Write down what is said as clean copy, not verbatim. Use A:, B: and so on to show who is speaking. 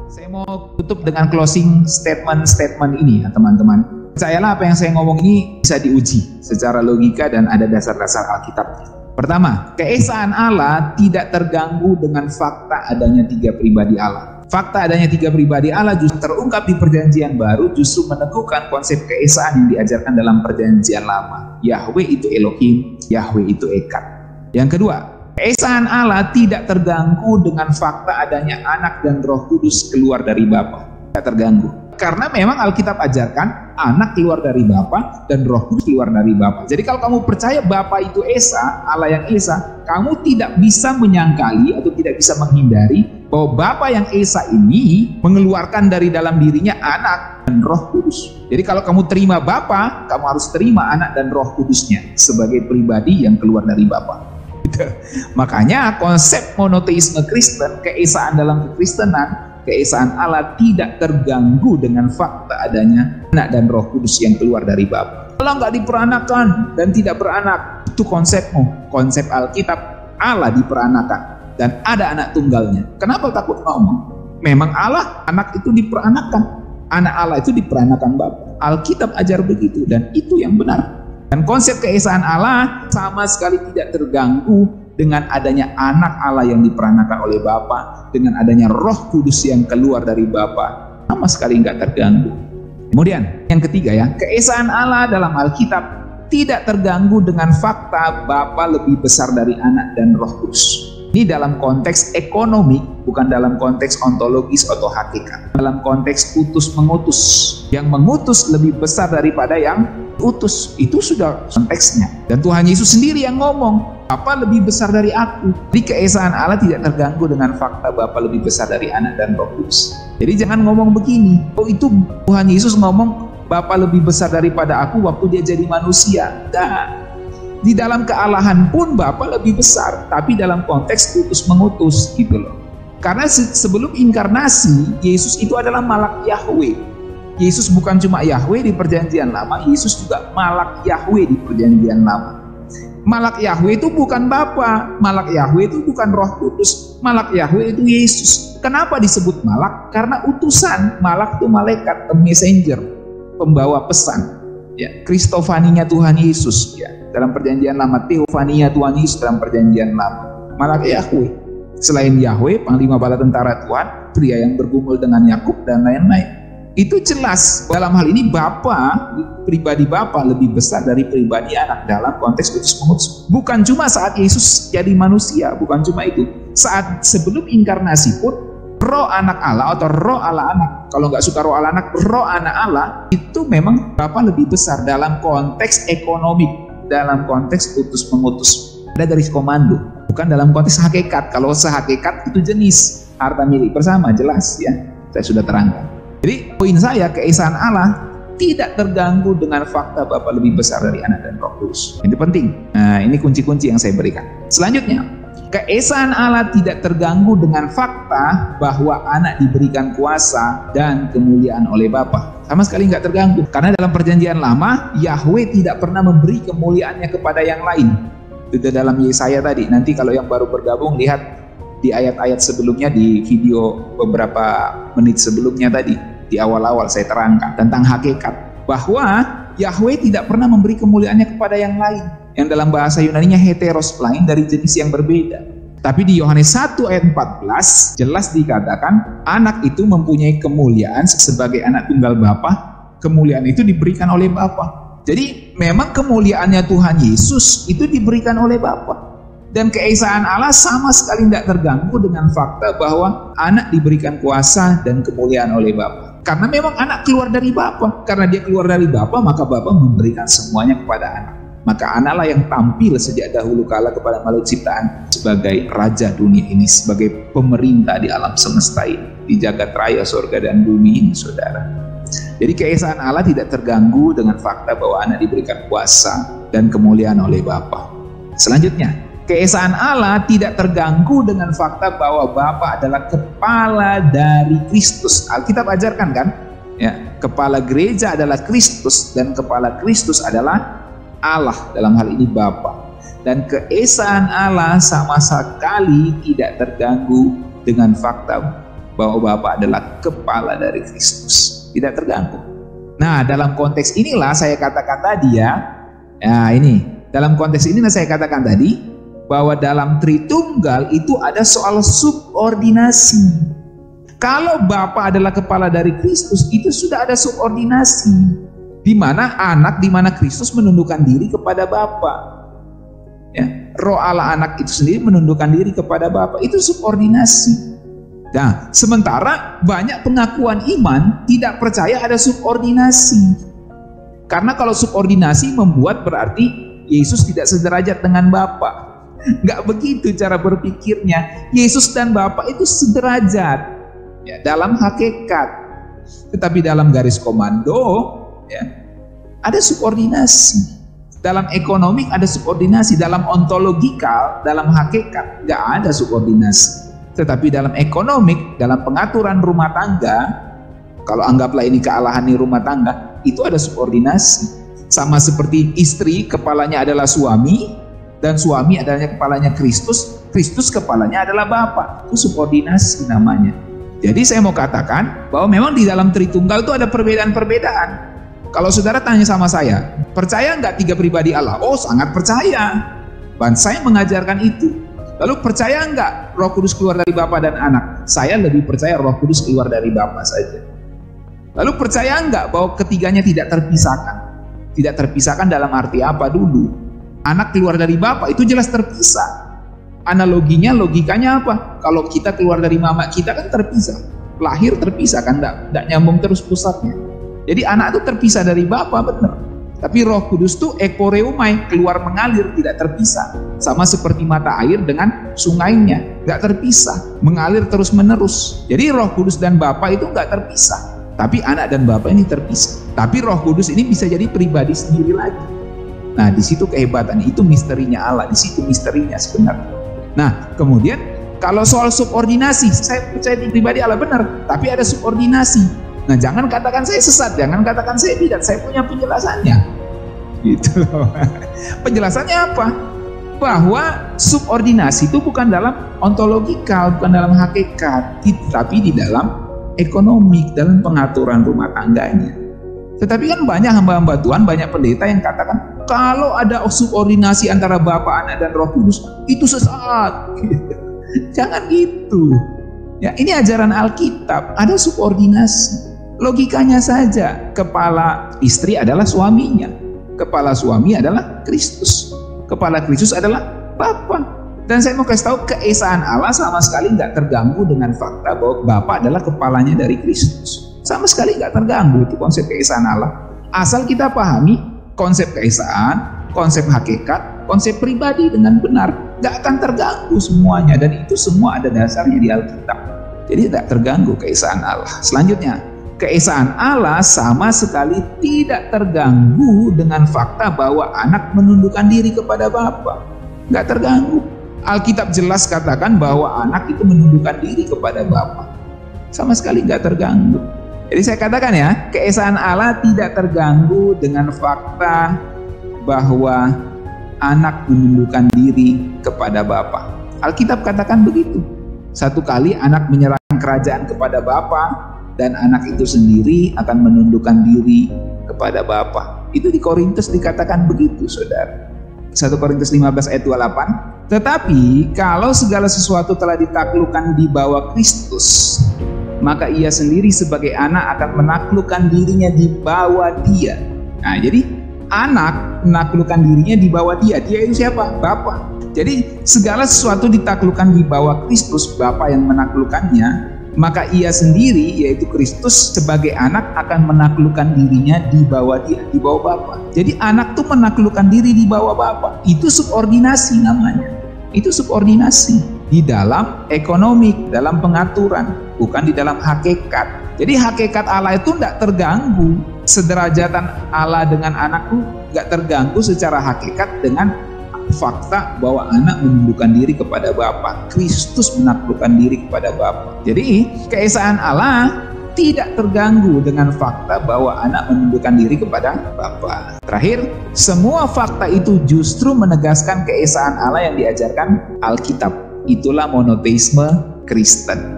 A: Saya mau tutup dengan closing statement ini ya teman-teman. Percayalah apa yang saya ngomong ini bisa diuji secara logika dan ada dasar-dasar Alkitab. Pertama, keesaan Allah tidak terganggu dengan fakta adanya 3 pribadi Allah. Fakta adanya 3 pribadi Allah justru terungkap di Perjanjian Baru, justru meneguhkan konsep keesaan yang diajarkan dalam Perjanjian Lama. Yahweh itu Elohim, Yahweh itu Echad. Yang kedua, keesaan Allah tidak terganggu dengan fakta adanya Anak dan Roh Kudus keluar dari Bapa. Tidak terganggu. Karena memang Alkitab ajarkan Anak keluar dari Bapa dan Roh Kudus keluar dari Bapa. Jadi kalau kamu percaya Bapa itu Esa, Allah yang Esa, kamu tidak bisa menyangkali atau tidak bisa menghindari bahwa Bapa yang Esa ini mengeluarkan dari dalam dirinya Anak dan Roh Kudus. Jadi kalau kamu terima Bapa, kamu harus terima Anak dan Roh Kudusnya sebagai pribadi yang keluar dari Bapa. Makanya konsep monoteisme Kristen, keesaan dalam kekristenan, keesaan Allah tidak terganggu dengan fakta adanya Anak dan Roh Kudus yang keluar dari Bapa. Allah nggak diperanakan dan tidak beranak, itu konsepmu. Konsep Alkitab, Allah diperanakan dan ada anak tunggalnya. Kenapa takut ngomong? Memang Allah, anak itu diperanakan. Anak Allah itu diperanakan Bapa. Alkitab ajar begitu dan itu yang benar. Dan konsep keesaan Allah sama sekali tidak terganggu dengan adanya Anak Allah yang diperanakan oleh Bapa, dengan adanya Roh Kudus yang keluar dari Bapa, sama sekali nggak terganggu. Kemudian yang ketiga ya, keesaan Allah dalam Alkitab tidak terganggu dengan fakta Bapa lebih besar dari Anak dan Roh Kudus. Ini dalam konteks ekonomi, bukan dalam konteks ontologis atau hakikat. Dalam konteks utus mengutus, yang mengutus lebih besar daripada yang utus, itu sudah konteksnya. Dan Tuhan Yesus sendiri yang ngomong, Bapa lebih besar dari aku. Jadi keesaan Allah tidak terganggu dengan fakta Bapa lebih besar dari Anak dan Roh Kudus. Jadi jangan ngomong begini, oh itu Tuhan Yesus ngomong Bapa lebih besar daripada aku waktu dia jadi manusia. Nah, di dalam kealahan pun Bapa lebih besar, tapi dalam konteks utus mengutus gitu loh. Karena sebelum inkarnasi, Yesus itu adalah Malak Yahweh. Yesus bukan cuma Yahweh di Perjanjian Lama, Yesus juga Malak Yahweh di Perjanjian Lama. Malak Yahweh itu bukan Bapa, Malak Yahweh itu bukan Roh Kudus, Malak Yahweh itu Yesus. Kenapa disebut Malak? Karena utusan. Malak itu malaikat, a messenger, pembawa pesan. Ya, Kristofaninya Tuhan Yesus ya. Dalam Perjanjian Lama, Teofania Tuhan Yesus dalam Perjanjian Lama. Malak Yahweh. Selain Yahweh, Panglima Bala Tentara Tuhan, pria yang bergumul dengan Yakub dan lain-lain. Itu jelas dalam hal ini Bapa, pribadi Bapa lebih besar dari pribadi Anak dalam konteks utus mengutus. Bukan cuma saat Yesus jadi manusia, bukan cuma itu. Saat sebelum inkarnasi pun Roh Anak Allah atau Roh Allah Anak, kalau nggak suka Roh Allah Anak, Roh Anak Allah itu memang Bapa lebih besar dalam konteks ekonomi, dalam konteks utus mengutus. Ada garis komando, bukan dalam konteks hakikat. Kalau sehakikat itu jenis harta milik bersama, jelas ya, saya sudah terangkan. Jadi poin saya, keesaan Allah tidak terganggu dengan fakta Bapa lebih besar dari Anak dan Roh Kudus. Ini penting. Nah, ini kunci-kunci yang saya berikan. Selanjutnya, keesaan Allah tidak terganggu dengan fakta bahwa Anak diberikan kuasa dan kemuliaan oleh Bapa. Sama sekali nggak terganggu. Karena dalam Perjanjian Lama, Yahweh tidak pernah memberi kemuliaannya kepada yang lain. Itu dalam Yesaya tadi. Nanti kalau yang baru bergabung, lihat di ayat-ayat sebelumnya, di video beberapa menit sebelumnya tadi, di awal-awal saya terangkan tentang hakikat bahwa Yahweh tidak pernah memberi kemuliaannya kepada yang lain, yang dalam bahasa Yunaninya heteros, lain dari jenis yang berbeda. Tapi di Yohanes 1 ayat 14 jelas dikatakan Anak itu mempunyai kemuliaan sebagai Anak tunggal Bapa. Kemuliaan itu diberikan oleh Bapa. Jadi memang kemuliaannya Tuhan Yesus itu diberikan oleh Bapa. Dan keesaan Allah sama sekali tidak terganggu dengan fakta bahwa Anak diberikan kuasa dan kemuliaan oleh Bapa. Karena memang Anak keluar dari Bapa. Karena dia keluar dari Bapa, maka Bapa memberikan semuanya kepada Anak. Maka Anaklah yang tampil sejak dahulu kala kepada makhluk ciptaan sebagai Raja dunia ini, sebagai pemerintah di alam semesta ini, di jagat raya surga dan bumi ini, saudara. Jadi keesaan Allah tidak terganggu dengan fakta bahwa Anak diberikan kuasa dan kemuliaan oleh Bapa. Selanjutnya, keesaan Allah tidak terganggu dengan fakta bahwa Bapa adalah kepala dari Kristus. Alkitab ajarkan kan? Ya, kepala gereja adalah Kristus dan kepala Kristus adalah Allah, dalam hal ini Bapa. Dan keesaan Allah sama sekali tidak terganggu dengan fakta bahwa Bapa adalah kepala dari Kristus. Tidak terganggu. Nah, dalam konteks inilah saya katakan tadi dalam konteks inilah saya katakan tadi bahwa dalam Tritunggal itu ada soal subordinasi. Kalau Bapa adalah kepala dari Kristus, itu sudah ada subordinasi, di mana anak, di mana Kristus menundukkan diri kepada Bapa. Ya, Roh Allah anak itu sendiri menundukkan diri kepada Bapa. Itu subordinasi. Nah, sementara banyak pengakuan iman tidak percaya ada subordinasi. Karena kalau subordinasi membuat berarti Yesus tidak sederajat dengan Bapa. Nggak begitu cara berpikirnya. Yesus dan Bapa itu sederajat. Ya, dalam hakikat, tetapi dalam garis komando ya, ada subordinasi. Dalam ekonomi ada subordinasi, dalam ontologikal, dalam hakikat nggak ada subordinasi. Tetapi dalam ekonomi, dalam pengaturan rumah tangga, kalau anggaplah ini kealahan di rumah tangga, itu ada subordinasi. Sama seperti istri kepalanya adalah suami, dan suami adalah kepalanya Kristus, Kristus kepalanya adalah Bapa. Itu subordinasi namanya. Jadi saya mau katakan bahwa memang di dalam Tritunggal itu ada perbedaan-perbedaan. Kalau saudara tanya sama saya, percaya nggak 3 pribadi Allah? Oh, sangat percaya. Dan saya mengajarkan itu. Lalu percaya nggak Roh Kudus keluar dari Bapa dan Anak? Saya lebih percaya Roh Kudus keluar dari Bapa saja. Lalu percaya nggak bahwa ketiganya tidak terpisahkan? Tidak terpisahkan dalam arti apa dulu? Anak keluar dari Bapa itu jelas terpisah. Analoginya, logikanya apa? Kalau kita keluar dari mama kita kan terpisah, lahir terpisah kan, tidak nyambung terus pusatnya. Jadi anak itu terpisah dari Bapa, benar. Tapi Roh Kudus itu ekoreumai, keluar mengalir, tidak terpisah. Sama seperti mata air dengan sungainya, nggak terpisah, mengalir terus menerus. Jadi Roh Kudus dan Bapa itu nggak terpisah. Tapi anak dan Bapa ini terpisah. Tapi Roh Kudus ini bisa jadi pribadi sendiri lagi. Nah, di situ kehebatan, itu misterinya Allah, di situ misterinya sebenarnya. Nah, kemudian kalau soal subordinasi, saya percaya di pribadi Allah benar, tapi ada subordinasi. Nah, jangan katakan saya sesat, jangan katakan saya tidak, saya punya penjelasannya. Gitu loh. Penjelasannya apa? Bahwa subordinasi itu bukan dalam ontologikal, bukan dalam hakikat, tapi di dalam ekonomi, dalam pengaturan rumah tangganya. Tetapi kan banyak hamba-hamba Tuhan, banyak pendeta yang katakan kalau ada subordinasi antara Bapa, Anak, dan Roh Kudus itu sesat. Jangan gitu. Ya, ini ajaran Alkitab, ada subordinasi. Logikanya saja, kepala istri adalah suaminya, kepala suami adalah Kristus, kepala Kristus adalah Bapa. Dan saya mau kasih tahu, keesaan Allah sama sekali nggak terganggu dengan fakta bahwa Bapa adalah kepalanya dari Kristus. Sama sekali nggak terganggu itu konsep keesaan Allah. Asal kita pahami konsep keesaan, konsep hakikat, konsep pribadi dengan benar, nggak akan terganggu semuanya. Dan itu semua ada dasarnya di Alkitab. Jadi tidak terganggu keesaan Allah. Selanjutnya, keesaan Allah sama sekali tidak terganggu dengan fakta bahwa anak menundukkan diri kepada Bapa. Nggak terganggu. Alkitab jelas katakan bahwa anak itu menundukkan diri kepada Bapa. Sama sekali nggak terganggu. Jadi saya katakan ya, keesaan Allah tidak terganggu dengan fakta bahwa anak menundukkan diri kepada Bapa. Alkitab katakan begitu. Satu kali anak menyerahkan kerajaan kepada Bapa, dan anak itu sendiri akan menundukkan diri kepada Bapa. Itu di Korintus dikatakan begitu, saudara. 1 Korintus 15 ayat 28. Tetapi kalau segala sesuatu telah ditaklukkan di bawah Kristus, maka ia sendiri sebagai anak akan menaklukkan dirinya di bawah Dia. Nah, jadi anak menaklukkan dirinya di bawah Dia. Dia itu siapa? Bapa. Jadi segala sesuatu ditaklukkan di bawah Kristus, Bapa yang menaklukkannya, maka ia sendiri, yaitu Kristus sebagai anak akan menaklukkan dirinya di bawah Dia, di bawah Bapa. Jadi anak tuh menaklukkan diri di bawah Bapa. Itu subordinasi namanya. Itu subordinasi di dalam ekonomi, dalam pengaturan, bukan di dalam hakikat. Jadi hakikat Allah itu tidak terganggu. Sederajatan Allah dengan anak itu tidak terganggu secara hakikat dengan fakta bahwa anak menundukkan diri kepada Bapa. Kristus menaklukkan diri kepada Bapa. Jadi keesaan Allah tidak terganggu dengan fakta bahwa anak menundukkan diri kepada Bapa. Terakhir, semua fakta itu justru menegaskan keesaan Allah yang diajarkan Alkitab. Itulah monoteisme Kristen.